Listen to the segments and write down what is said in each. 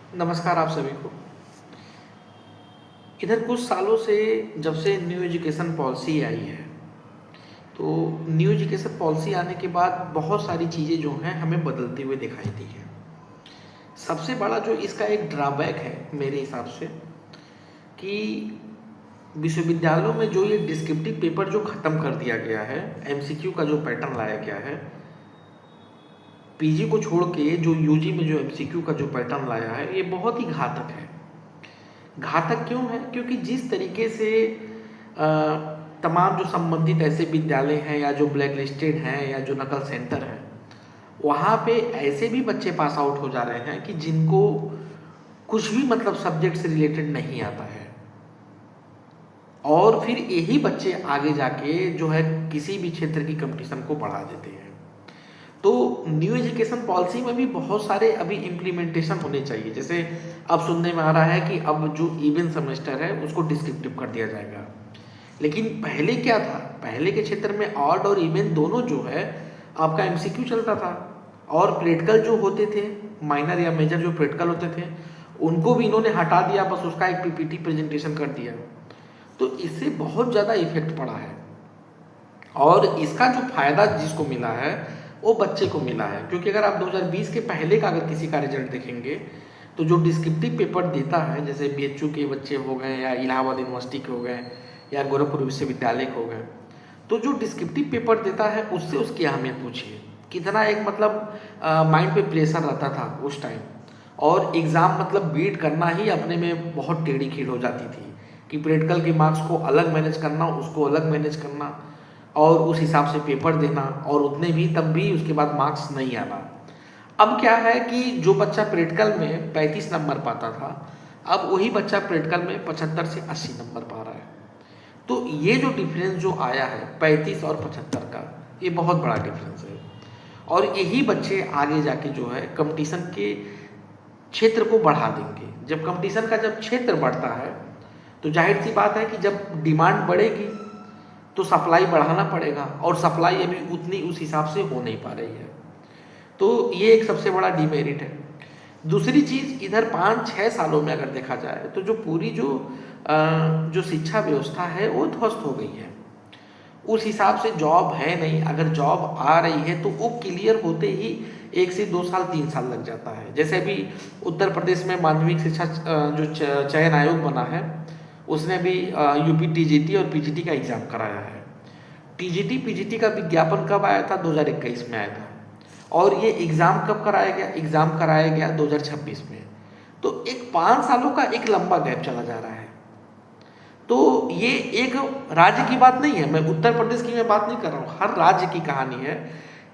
नमस्कार आप सभी को। इधर कुछ सालों से जब से न्यू एजुकेशन पॉलिसी आई है, तो न्यू एजुकेशन पॉलिसी आने के बाद बहुत सारी चीज़ें जो हैं हमें बदलते हुए दिखाई दी हैं। सबसे बड़ा जो इसका एक ड्रॉबैक है मेरे हिसाब से, कि विश्वविद्यालयों में जो ये डिस्क्रिप्टिव पेपर जो ख़त्म कर दिया गया है, एमसीक्यू का जो पैटर्न लाया गया है, पीजी को छोड़ के जो यूजी में जो एमसीक्यू का जो पैटर्न लाया है, ये बहुत ही घातक है। घातक क्यों है? क्योंकि जिस तरीके से अ, तमाम जो संबंधित ऐसे विद्यालय हैं या जो ब्लैक लिस्टेड हैं या जो नकल सेंटर हैं, वहाँ पे ऐसे भी बच्चे पास आउट हो जा रहे हैं कि जिनको कुछ भी मतलब सब्जेक्ट से रिलेटेड नहीं आता है, और फिर यही बच्चे आगे जाके जो है किसी भी क्षेत्र की कंपटीशन को बढ़ा देते हैं। तो न्यू एजुकेशन पॉलिसी में भी बहुत सारे अभी इम्प्लीमेंटेशन होने चाहिए। जैसे अब सुनने में आ रहा है कि अब जो इवन सेमेस्टर है उसको डिस्क्रिप्टिव कर दिया जाएगा। लेकिन पहले क्या था? पहले के क्षेत्र में ऑड और इवन दोनों जो है आपका एमसीक्यू चलता था, और प्रैक्टिकल जो होते थे, माइनर या मेजर जो प्रैक्टिकल होते थे, उनको भी इन्होंने हटा दिया, बस उसका एक पीपीटी प्रेजेंटेशन कर दिया। तो इससे बहुत ज़्यादा इफेक्ट पड़ा है, और इसका जो फायदा जिसको मिला है वो बच्चे को मिला है। क्योंकि अगर आप 2020 के पहले का अगर किसी का रिजल्ट देखेंगे, तो जो डिस्क्रिप्टिव पेपर देता है, जैसे बीएचयू के बच्चे हो गए या इलाहाबाद यूनिवर्सिटी के हो गए या गोरखपुर विश्वविद्यालय के हो गए, तो जो डिस्क्रिप्टिव पेपर देता है उससे उसकी अहमियत पूछिए। कितना एक मतलब माइंड पे प्रेशर रहता था उस टाइम, और एग्ज़ाम मतलब बीट करना ही अपने में बहुत टेढ़ी खीर हो जाती थी, कि प्रैक्टिकल के मार्क्स को अलग मैनेज करना, उसको अलग मैनेज करना, और उस हिसाब से पेपर देना, और उतने भी तब भी उसके बाद मार्क्स नहीं आना। अब क्या है कि जो बच्चा प्रैक्टिकल में 35 नंबर पाता था, अब वही बच्चा प्रैक्टिकल में 75 से 80 नंबर पा रहा है। तो ये जो डिफरेंस जो आया है 35 और 75 का, ये बहुत बड़ा डिफरेंस है। और यही बच्चे आगे जाके जो है कंपटीशन के क्षेत्र को बढ़ा देंगे। जब कंपटीशन का जब क्षेत्र बढ़ता है, तो जाहिर सी बात है कि जब डिमांड बढ़ेगी तो सप्लाई बढ़ाना पड़ेगा, और सप्लाई अभी उतनी उस हिसाब से हो नहीं पा रही है। तो ये एक सबसे बड़ा डिमेरिट है। दूसरी चीज़, इधर 5-6 सालों में अगर देखा जाए तो जो पूरी जो शिक्षा व्यवस्था है वो ध्वस्त हो गई है। उस हिसाब से जॉब है नहीं, अगर जॉब आ रही है तो वो क्लियर होते ही 1 से 2 साल 3 साल लग जाता है। जैसे अभी उत्तर प्रदेश में माध्यमिक शिक्षा जो चयन आयोग बना है, उसने भी यूपी टीजीटी और पीजीटी का एग्ज़ाम कराया है। टीजीटी पीजीटी का विज्ञापन कब आया था? 2021 में आया था। और ये एग्ज़ाम कब कराया गया? एग्ज़ाम कराया गया 2026 में। तो एक 5 सालों का एक लंबा गैप चला जा रहा है। तो ये एक राज्य की बात नहीं है, मैं उत्तर प्रदेश की मैं बात नहीं कर रहा हूँ, हर राज्य की कहानी है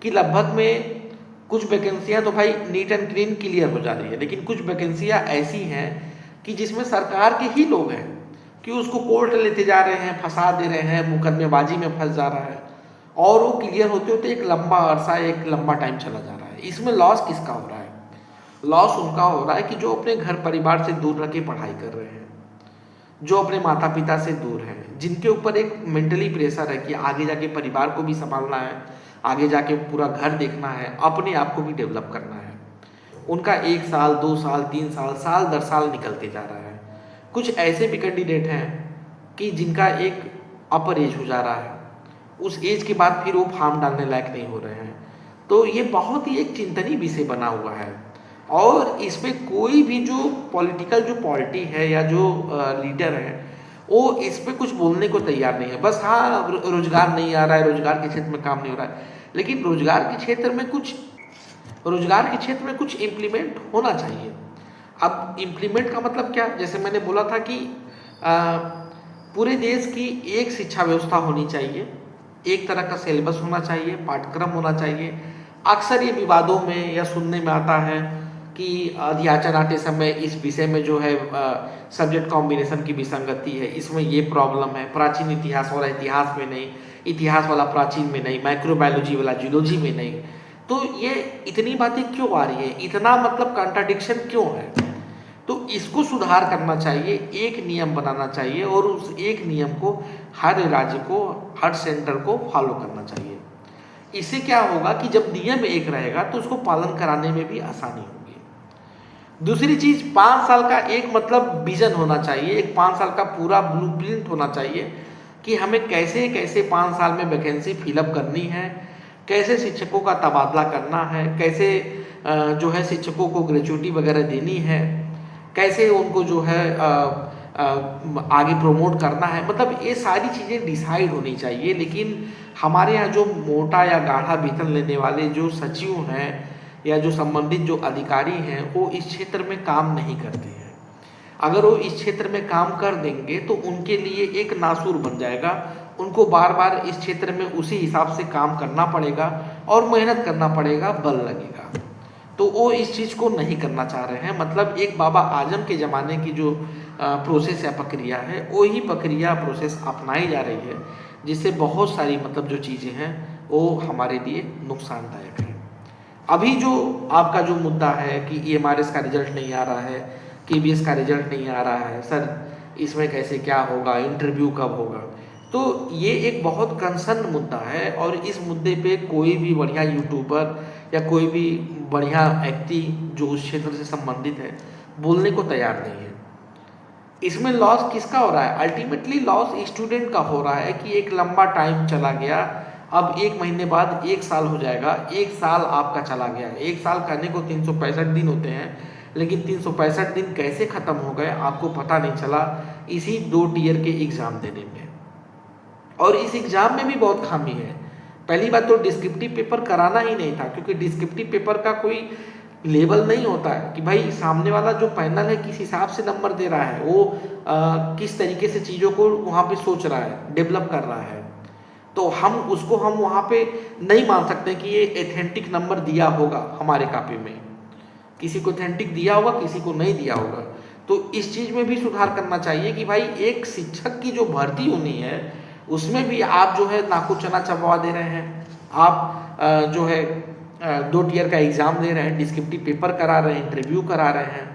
कि लगभग में कुछ वैकेंसियाँ तो भाई नीट एंड क्लीन क्लियर हो जा रही है, लेकिन कुछ वैकेंसियाँ ऐसी हैं कि जिसमें सरकार के ही लोग हैं कि उसको कोर्ट लेते जा रहे हैं, फंसा दे रहे हैं, मुकदमेबाजी में फंस जा रहा है, और वो क्लियर होते होते एक लंबा अरसा, एक लंबा टाइम चला जा रहा है। इसमें लॉस किसका हो रहा है? लॉस उनका हो रहा है कि जो अपने घर परिवार से दूर रह के पढ़ाई कर रहे हैं, जो अपने माता पिता से दूर हैं, जिनके ऊपर एक मेंटली प्रेशर है कि आगे जाके परिवार को भी संभालना है, आगे जाके पूरा घर देखना है, अपने आप को भी डेवलप करना है। उनका 1 साल 2 साल 3 साल, साल दर साल निकलते जा रहा है। कुछ ऐसे भी कैंडिडेट हैं कि जिनका एक अपर एज हो जा रहा है, उस एज के बाद फिर वो फॉर्म डालने लायक नहीं हो रहे हैं। तो ये बहुत ही एक चिंतनीय विषय बना हुआ है, और इसमें कोई भी जो पॉलिटिकल जो पॉलिटी है या जो लीडर है, वो इस पर कुछ बोलने को तैयार नहीं है। बस हाँ, रोजगार नहीं आ रहा है, रोजगार के क्षेत्र में काम नहीं हो रहा है, लेकिन रोजगार के क्षेत्र में कुछ इम्प्लीमेंट होना चाहिए। अब इम्प्लीमेंट का मतलब क्या? जैसे मैंने बोला था कि आ, पूरे देश की एक शिक्षा व्यवस्था होनी चाहिए, एक तरह का सिलेबस होना चाहिए, पाठ्यक्रम होना चाहिए। अक्सर ये विवादों में या सुनने में आता है कि अध्याचन आते समय इस विषय में जो है सब्जेक्ट कॉम्बिनेशन की विसंगति है, इसमें ये प्रॉब्लम है, प्राचीन इतिहास वाला इतिहास में नहीं, इतिहास वाला प्राचीन में नहीं, माइक्रोबायोलॉजी वाला जूलॉजी में नहीं। तो ये इतनी बातें क्यों आ रही है? इतना मतलब कॉन्ट्राडिक्शन क्यों है? तो इसको सुधार करना चाहिए, एक नियम बनाना चाहिए, और उस एक नियम को हर राज्य को, हर सेंटर को फॉलो करना चाहिए। इससे क्या होगा कि जब नियम एक रहेगा तो उसको पालन कराने में भी आसानी होगी। दूसरी चीज़ 5 साल का एक मतलब विज़न होना चाहिए, एक 5 साल का पूरा ब्लूप्रिंट होना चाहिए कि हमें कैसे कैसे 5 साल में वैकेंसी फिलअप करनी है, कैसे शिक्षकों का तबादला करना है, कैसे जो है शिक्षकों को ग्रेच्युटी वगैरह देनी है, कैसे उनको जो है आगे प्रमोट करना है। मतलब ये सारी चीज़ें डिसाइड होनी चाहिए। लेकिन हमारे यहाँ जो मोटा या गाढ़ा वेतन लेने वाले जो सचिव हैं या जो संबंधित जो अधिकारी हैं वो इस क्षेत्र में काम नहीं करते हैं। अगर वो इस क्षेत्र में काम कर देंगे तो उनके लिए एक नासूर बन जाएगा, उनको बार बार इस क्षेत्र में उसी हिसाब से काम करना पड़ेगा और मेहनत करना पड़ेगा, बल लगेगा। तो वो इस चीज़ को नहीं करना चाह रहे हैं। मतलब एक बाबा आजम के ज़माने की जो प्रोसेस या प्रक्रिया है, वही प्रक्रिया प्रोसेस अपनाई जा रही है, जिससे बहुत सारी मतलब जो चीज़ें हैं वो हमारे लिए नुकसानदायक है। अभी जो आपका जो मुद्दा है कि EMRS का रिजल्ट नहीं आ रहा है, KBS का रिजल्ट नहीं आ रहा है, सर इसमें कैसे क्या होगा, इंटरव्यू कब होगा, तो ये एक बहुत कंसर्न मुद्दा है। और इस मुद्दे पे कोई भी बढ़िया यूट्यूबर या कोई भी बढ़िया व्यक्ति जो उस क्षेत्र से संबंधित है बोलने को तैयार नहीं है। इसमें लॉस किसका हो रहा है? अल्टीमेटली लॉस स्टूडेंट का हो रहा है कि एक लंबा टाइम चला गया, अब 1 महीने बाद 1 साल हो जाएगा, 1 साल आपका चला गया। 1 साल करने को 365 दिन होते हैं, लेकिन 365 दिन कैसे ख़त्म हो गए आपको पता नहीं चला इसी 2 टियर के एग्ज़ाम देने में। और इस एग्ज़ाम में भी बहुत खामी है। पहली बात तो डिस्क्रिप्टिव पेपर कराना ही नहीं था, क्योंकि डिस्क्रिप्टिव पेपर का कोई लेवल नहीं होता है कि भाई सामने वाला जो पैनल है किस हिसाब से नंबर दे रहा है, वो किस तरीके से चीज़ों को वहाँ पे सोच रहा है, डेवलप कर रहा है। तो हम वहाँ पे नहीं मान सकते कि ये एथेंटिक नंबर दिया होगा हमारे कॉपी में, किसी को एथेंटिक दिया होगा, किसी को नहीं दिया होगा। तो इस चीज़ में भी सुधार करना चाहिए कि भाई एक शिक्षक की जो भर्ती होनी है उसमें भी आप जो है नाकू चना चबवा दे रहे हैं। आप जो है 2 टियर का एग्ज़ाम दे रहे हैं, डिस्क्रिप्टिव पेपर करा रहे हैं, इंटरव्यू करा रहे हैं,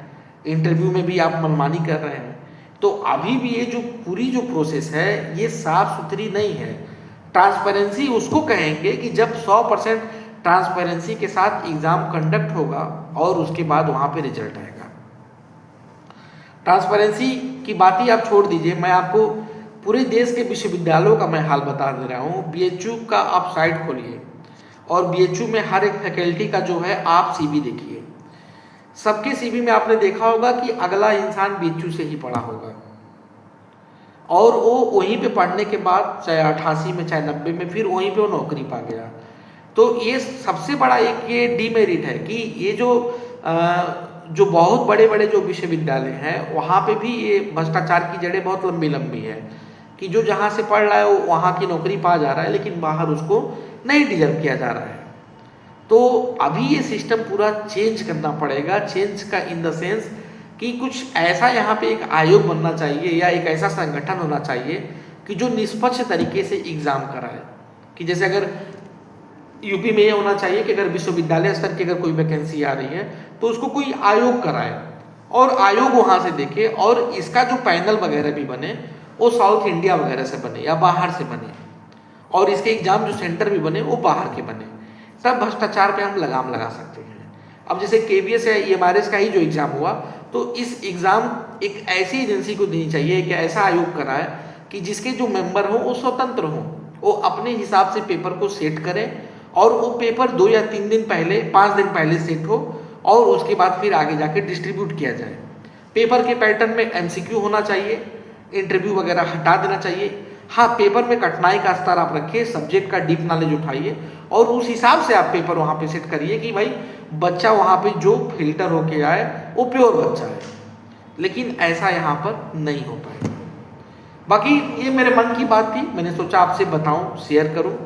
इंटरव्यू में भी आप मनमानी कर रहे हैं। तो अभी भी ये जो पूरी जो प्रोसेस है ये साफ सुथरी नहीं है। ट्रांसपेरेंसी उसको कहेंगे कि जब 100% ट्रांसपेरेंसी के साथ एग्ज़ाम कंडक्ट होगा और उसके बाद वहाँ पे रिजल्ट आएगा। ट्रांसपेरेंसी की बात ही आप छोड़ दीजिए, मैं आपको पूरे देश के विश्वविद्यालयों का मैं हाल बता दे रहा हूँ। BHU का आप साइट खोलिए और BHU में हर एक फैकल्टी का जो है आप CV देखिए। सबके CV में आपने देखा होगा कि अगला इंसान BHU से ही पढ़ा होगा, और वो वहीं पे पढ़ने के बाद चाहे 88 में चाहे 90 में फिर वहीं पे वो नौकरी पा गया। तो ये सबसे बड़ा एक ये डीमेरिट है कि ये जो बहुत बड़े बड़े जो विश्वविद्यालय हैं वहाँ पे भी ये भ्रष्टाचार की जड़ें बहुत लंबी लंबी है कि जो जहाँ से पढ़ रहा है वो वहाँ की नौकरी पा जा रहा है, लेकिन बाहर उसको नहीं डिजर्व किया जा रहा है। तो अभी ये सिस्टम पूरा चेंज करना पड़ेगा। चेंज का इन द सेंस कि कुछ ऐसा यहाँ पे एक आयोग बनना चाहिए या एक ऐसा संगठन होना चाहिए कि जो निष्पक्ष तरीके से एग्ज़ाम कराए। कि जैसे अगर यूपी में ये होना चाहिए कि अगर विश्वविद्यालय स्तर की अगर कोई वैकेंसी आ रही है तो उसको कोई आयोग कराए और आयोग वहाँ से देखे, और इसका जो पैनल वगैरह भी बने वो साउथ इंडिया वगैरह से बने या बाहर से बने, और इसके एग्ज़ाम जो सेंटर भी बने वो बाहर के बने। तब भ्रष्टाचार पे हम लगाम लगा सकते हैं। अब जैसे KBS या EMRS का ही जो एग्ज़ाम हुआ, तो इस एग्ज़ाम एक ऐसी एजेंसी को देनी चाहिए, एक ऐसा आयोग कराए कि जिसके जो मेंबर हों वो स्वतंत्र हों, वो अपने हिसाब से पेपर को सेट करें, और वो पेपर 2 या 3 दिन पहले 5 दिन पहले सेट हो और उसके बाद फिर आगे जाके डिस्ट्रीब्यूट किया जाए। पेपर के पैटर्न में MCQ होना चाहिए, इंटरव्यू वगैरह हटा देना चाहिए। हाँ, पेपर में कठिनाई का स्तर आप रखिए, सब्जेक्ट का डीप नॉलेज उठाइए और उस हिसाब से आप पेपर वहाँ पे सेट करिए कि भाई बच्चा वहाँ पे जो फिल्टर होके आए वो प्योर बच्चा है। लेकिन ऐसा यहाँ पर नहीं हो पाएगा। बाकी ये मेरे मन की बात थी, मैंने सोचा आपसे बताऊँ, शेयर करूँ।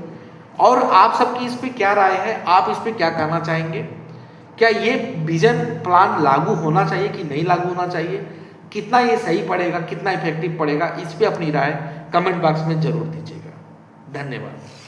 और आप सबकी इस पर क्या राय है, आप इस पर क्या कहना चाहेंगे? क्या ये विजन प्लान लागू होना चाहिए कि नहीं लागू होना चाहिए? कितना ये सही पड़ेगा, कितना इफेक्टिव पड़ेगा, इस पे अपनी राय कमेंट बॉक्स में जरूर दीजिएगा। धन्यवाद।